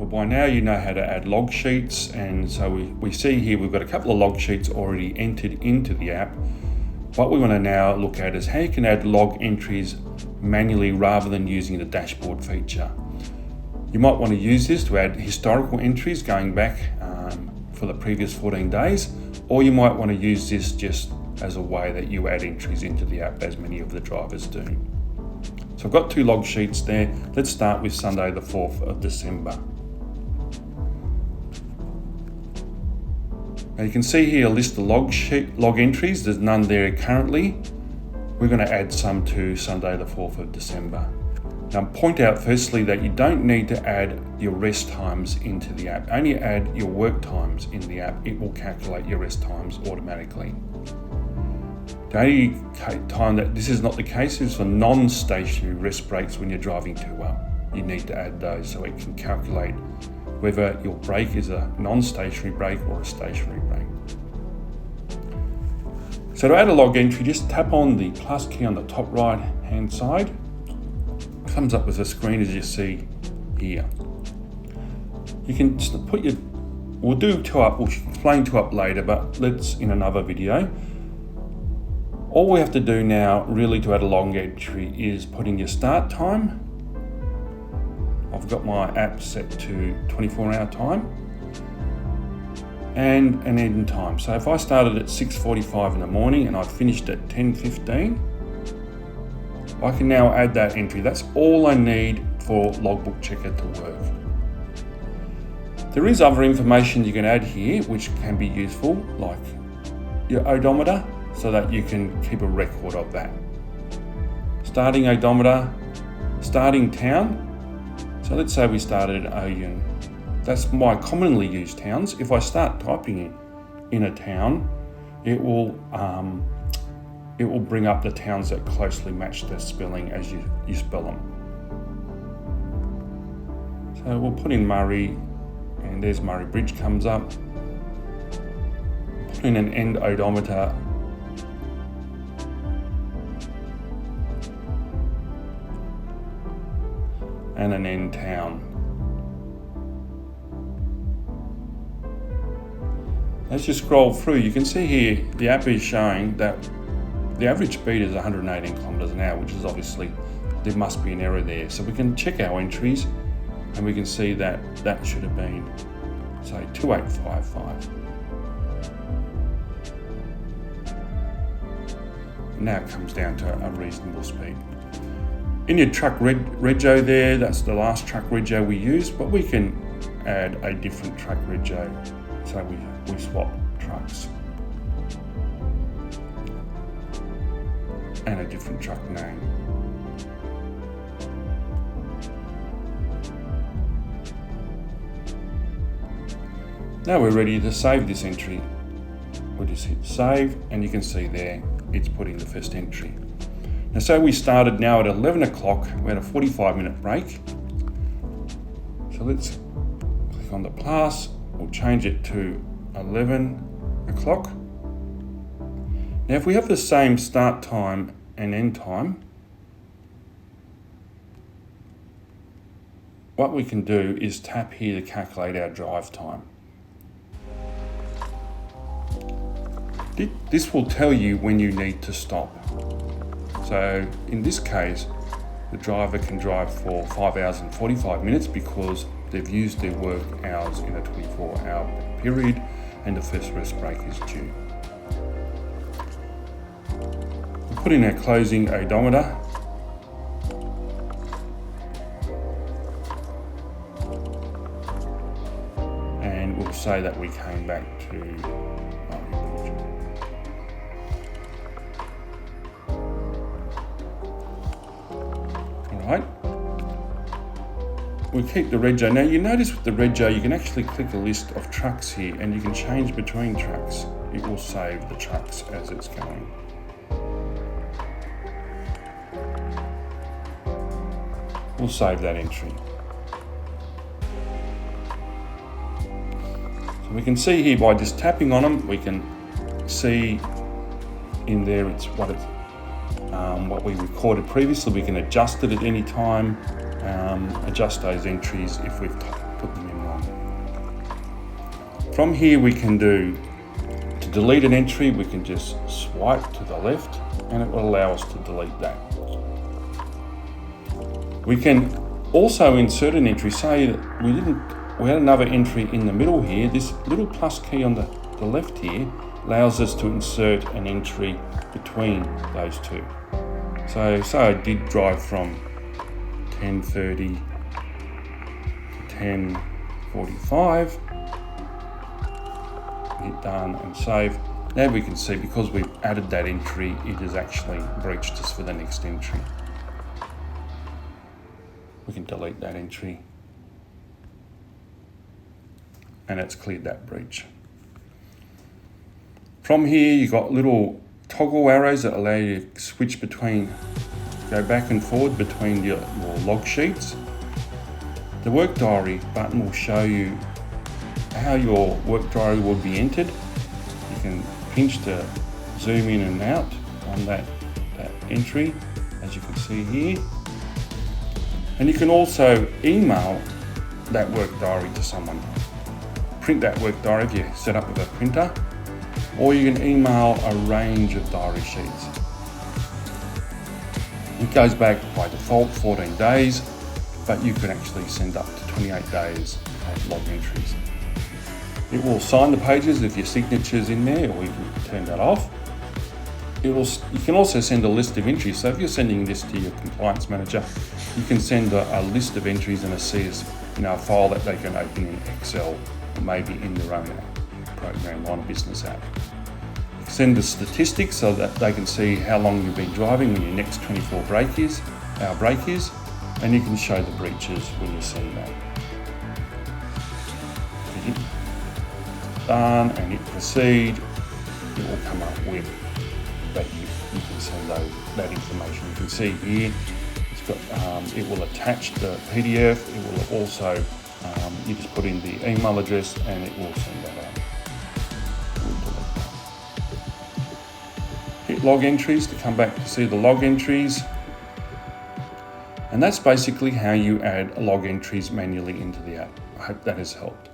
Well, by now you know how to add log sheets, and so we see here we've got a couple of log sheets already entered into the app. What we want to now look at is how you can add log entries manually rather than using the dashboard feature. You might want to use this to add historical entries going back for the previous 14 days, or you might want to use this just as a way that you add entries into the app, as many of the drivers do. So I've got two log sheets there. Let's start with Sunday the 4th of December. Now you can see here a list of log entries. There's none there currently. We're going to add some to Sunday the 4th of December. Now point out firstly that you don't need to add your rest times into the app. Only add your work times in the app. It will calculate your rest times automatically. The only time that this is not the case is for non-stationary rest breaks when you're driving to work. You need to add those so it can calculate whether your break is a non-stationary break or a stationary break. So to add a log entry, just tap on the plus key on the top right hand side. It comes up with a screen as you see here. You can just put your, we'll explain two up later, but let's in another video. All we have to do now really to add a log entry is put in your start time. I've got my app set to 24-hour time and an end time. So if I started at 6:45 in the morning and I finished at 10:15, I can now add that entry. That's all I need for Logbook Checker to work. There is other information you can add here which can be useful, like your odometer, so that you can keep a record of that. Starting odometer, starting town. So let's say we started at Oyen. That's my commonly used towns. If I start typing in a town, it will bring up the towns that closely match the spelling as you spell them. So we'll put in Murray, and there's Murray Bridge comes up. Put in an end odometer. And an end town. As you scroll through, you can see here the app is showing that the average speed is 118 kilometers an hour, which is obviously, there must be an error there. So we can check our entries and we can see that that should have been, say, 2855. Now it comes down to a reasonable speed. In your truck rego there, that's the last truck rego we use, but we can add a different truck rego, so we swap trucks. And a different truck name. Now we're ready to save this entry. We'll just hit save, and you can see there, it's put in the first entry. Now, so we started now at 11 o'clock, we had a 45-minute break. So let's click on the plus, we'll change it to 11 o'clock. Now, if we have the same start time and end time, what we can do is tap here to calculate our drive time. This will tell you when you need to stop. So in this case, the driver can drive for 5 hours and 45 minutes because they've used their work hours in a 24-hour period and the first rest break is due. We'll put in our closing odometer. And we'll say that we came back to Right. We keep the rego. Now you notice with the rego you can actually click a list of trucks here and you can change between trucks. It will save the trucks as it's going. We'll save that entry. So we can see here by just tapping on them, we can see in there it's what we recorded previously. We can adjust it at any time, adjust those entries if we've put them in From here we can to delete an entry, we can just swipe to the left and it will allow us to delete that. We can also insert an entry. Say that we had another entry in the middle here. This little plus key on the left here allows us to insert an entry between those two. So say I did drive from 10:30 to 10:45. Hit done and save. Now we can see, because we've added that entry, it has actually breached us for the next entry. We can delete that entry and it's cleared that breach. From here you've got little toggle arrows that allow you to switch between, go back and forward between your log sheets. The work diary button will show you how your work diary will be entered. You can pinch to zoom in and out on that entry, as you can see here. And you can also email that work diary to someone. Print that work diary if you set up with a printer, or you can email a range of diary sheets. It goes back by default 14 days, but you can actually send up to 28 days of log entries. It will sign the pages if your signature's in there, or you can turn that off. You can also send a list of entries. So if you're sending this to your compliance manager, you can send a list of entries in a file that they can open in Excel, or maybe in their own program on a business app. Send the statistics so that they can see how long you've been driving, when your next 24 hour break is, and you can show the breaches when you send that. Hit done and hit proceed, it will come up with that you can send that information. You can see here it's got it will attach the PDF. It will also you just put in the email address and it will send that out. Hit log entries to come back to see the log entries, and that's basically how you add log entries manually into the app. I hope that has helped.